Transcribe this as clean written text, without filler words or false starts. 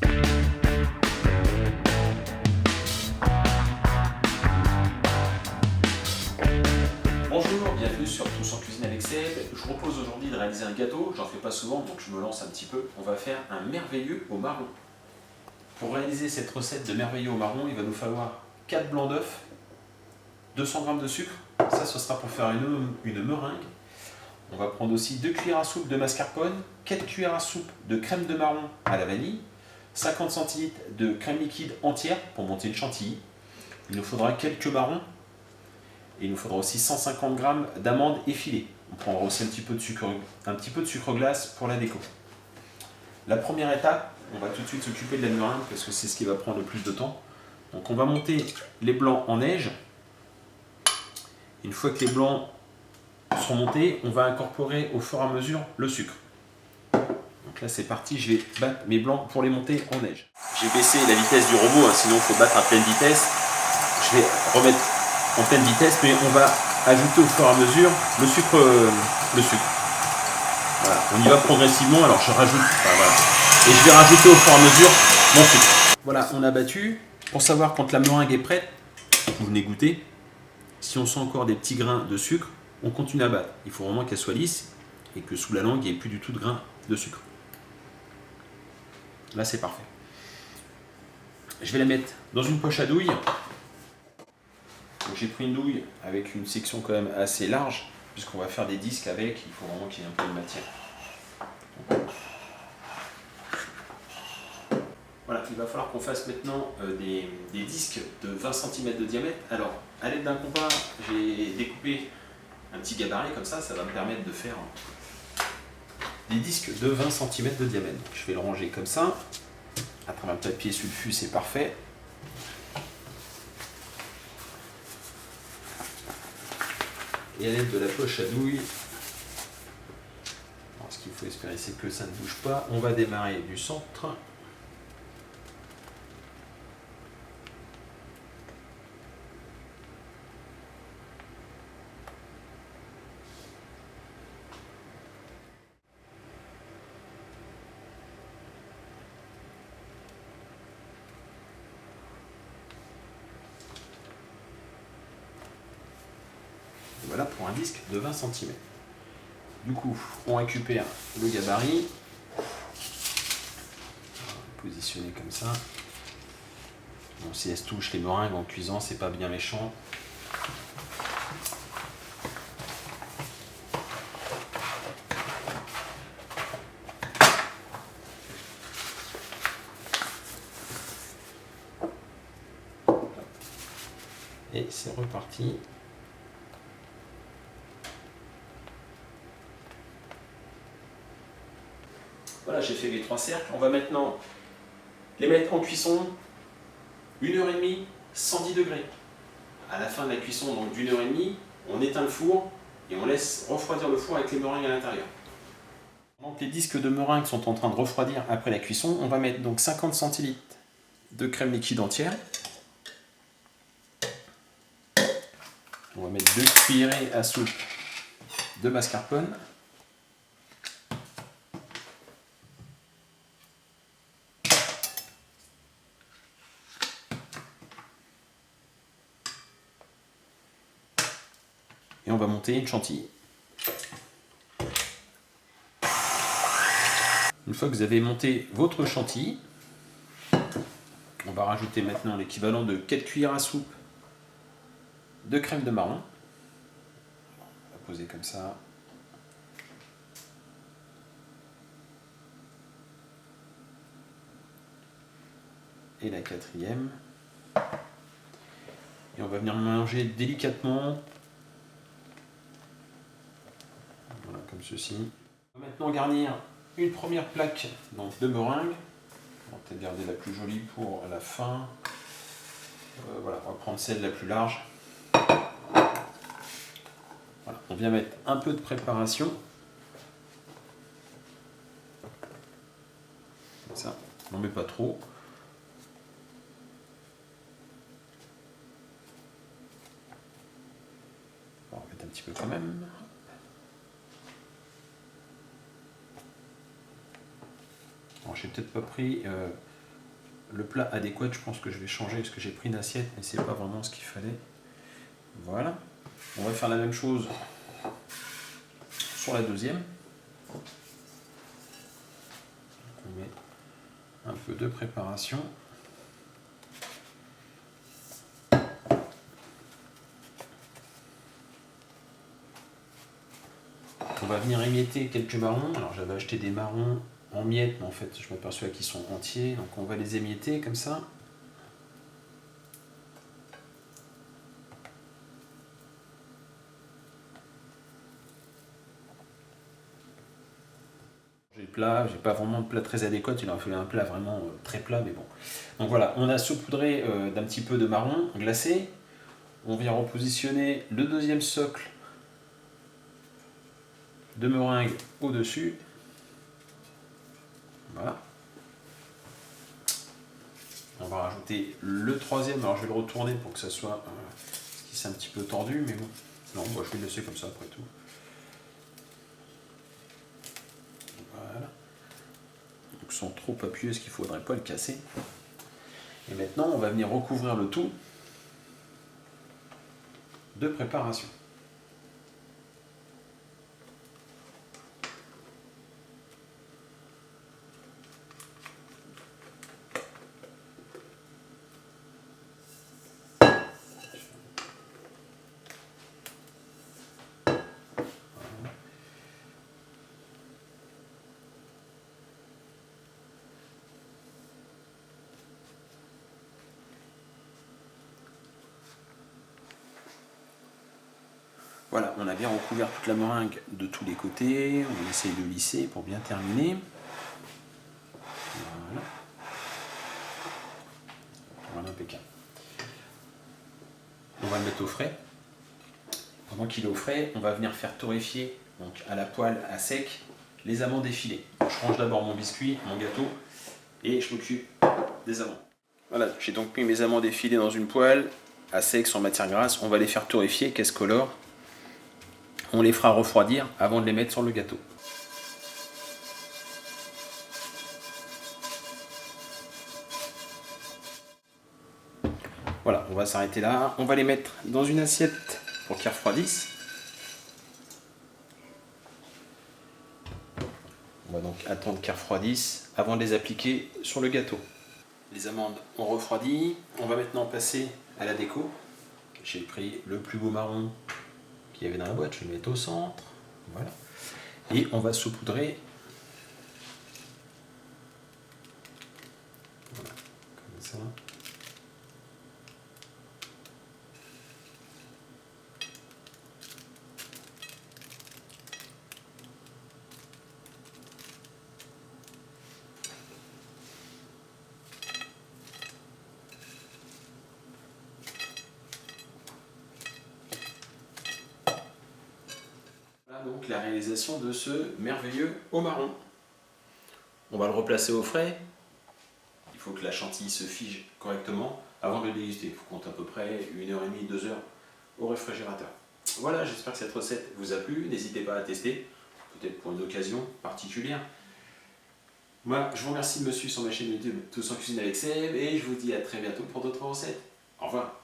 Bonjour, bienvenue sur Tous en cuisine avec Seb. Je vous propose aujourd'hui de réaliser un gâteau. J'en fais pas souvent, donc je me lance un petit peu. On va faire un merveilleux au marron. Pour réaliser cette recette de merveilleux au marron, il va nous falloir 4 blancs d'œufs, 200 g de sucre. Ça, ce sera pour faire une meringue. On va prendre aussi 2 cuillères à soupe de mascarpone, 4 cuillères à soupe de crème de marron à la vanille, 50 cl de crème liquide entière pour monter une chantilly. Il nous faudra quelques marrons. Et il nous faudra aussi 150 g d'amandes effilées. On prendra aussi un petit peu de sucre glace pour la déco. La première étape, on va tout de suite s'occuper de la meringue parce que c'est ce qui va prendre le plus de temps. Donc on va monter les blancs en neige. Une fois que les blancs sont montés, on va incorporer au fur et à mesure le sucre. Donc là c'est parti, je vais battre mes blancs pour les monter en neige. J'ai baissé la vitesse du robot, sinon il faut battre à pleine vitesse. Je vais remettre en pleine vitesse, mais on va ajouter au fur et à mesure le sucre. Voilà, on y va progressivement, alors je rajoute, voilà. Et je vais rajouter au fur et à mesure mon sucre. Voilà, on a battu. Pour savoir quand la meringue est prête, vous venez goûter. Si on sent encore des petits grains de sucre, on continue à battre. Il faut vraiment qu'elle soit lisse et que sous la langue, il n'y ait plus du tout de grains de sucre. Là, c'est parfait. Je vais la mettre dans une poche à douille. J'ai pris une douille avec une section quand même assez large, puisqu'on va faire des disques avec, il faut vraiment qu'il y ait un peu de matière. Voilà, il va falloir qu'on fasse maintenant des disques de 20 cm de diamètre. Alors, à l'aide d'un compas, j'ai découpé un petit gabarit comme ça va me permettre de faire des disques de 20 cm de diamètre. Donc, je vais le ranger comme ça, à travers le papier sulfu, c'est parfait. Et à l'aide de la poche à douille, ce qu'il faut espérer c'est que ça ne bouge pas. On va démarrer du centre. Voilà pour un disque de 20 cm. Du coup, on récupère le gabarit, positionné comme ça. Bon, si elles se touchent les meringues en cuisant, c'est pas bien méchant. Et c'est reparti. Voilà, j'ai fait les 3 cercles. On va maintenant les mettre en cuisson 1h30, 110 degrés. À la fin de la cuisson, donc d'1h30, on éteint le four et on laisse refroidir le four avec les meringues à l'intérieur. Pendant que les disques de meringue sont en train de refroidir après la cuisson, on va mettre donc 50 cl de crème liquide entière. On va mettre 2 cuillerées à soupe de mascarpone. Et on va monter une chantilly. Une fois que vous avez monté votre chantilly, on va rajouter maintenant l'équivalent de 4 cuillères à soupe de crème de marron. On va poser comme ça. Et la 4e. Et on va venir mélanger délicatement. Voilà, comme ceci. On va maintenant garnir une première plaque donc, de meringue. On va peut-être garder la plus jolie pour la fin. Voilà, on va prendre celle la plus large. Voilà, on vient mettre un peu de préparation. Comme ça, on n'en met pas trop. On va mettre un petit peu quand même. Alors, j'ai peut-être pas pris le plat adéquat. Je pense que je vais changer parce que j'ai pris une assiette, mais c'est pas vraiment ce qu'il fallait. Voilà. On va faire la même chose sur la deuxième. On met un peu de préparation. On va venir émietter quelques marrons. Alors j'avais acheté des marrons en miettes, mais en fait je m'aperçois qu'ils sont entiers. Donc on va les émietter comme ça. J'ai le plat, j'ai pas vraiment de plat très adéquat, il en fait un plat vraiment très plat, mais bon. Donc voilà, on a saupoudré d'un petit peu de marron glacé. On vient repositionner le deuxième socle de meringue au-dessus. Voilà. On va rajouter le troisième. Alors je vais le retourner pour que ça soit si c'est un petit peu tendu, mais bon. Non, moi je vais le laisser comme ça après tout. Voilà. Donc sans trop appuyer, parce qu'il ne faudrait pas le casser. Et maintenant, on va venir recouvrir le tout de préparation. Voilà, on a bien recouvert toute la meringue de tous les côtés. On essaye de lisser pour bien terminer. Voilà. Voilà, impeccable. On va le mettre au frais. Pendant qu'il est au frais, on va venir faire torréfier donc à la poêle à sec les amandes effilées. Je range d'abord mon biscuit, mon gâteau, et je m'occupe des amandes. Voilà, j'ai donc mis mes amandes effilées dans une poêle à sec sans matière grasse. On va les faire torréfier, qu'est-ce colore. On les fera refroidir avant de les mettre sur le gâteau. Voilà, on va s'arrêter là. On va les mettre dans une assiette pour qu'ils refroidissent. On va donc attendre qu'ils refroidissent avant de les appliquer sur le gâteau. Les amandes ont refroidi. On va maintenant passer à la déco. J'ai pris le plus beau marron qu'il y avait dans la boîte, je vais le mettre au centre. Voilà. Et on va saupoudrer. Voilà, comme ça. Donc la réalisation de ce merveilleux au marron. On va le replacer au frais. Il faut que la chantilly se fige correctement avant de le déguster. Il faut compter à peu près 1h30, 2 heures au réfrigérateur. Voilà, j'espère que cette recette vous a plu. N'hésitez pas à tester, peut-être pour une occasion particulière. Moi, je vous remercie de me suivre sur ma chaîne YouTube Tous en cuisine avec Seb et je vous dis à très bientôt pour d'autres recettes. Au revoir.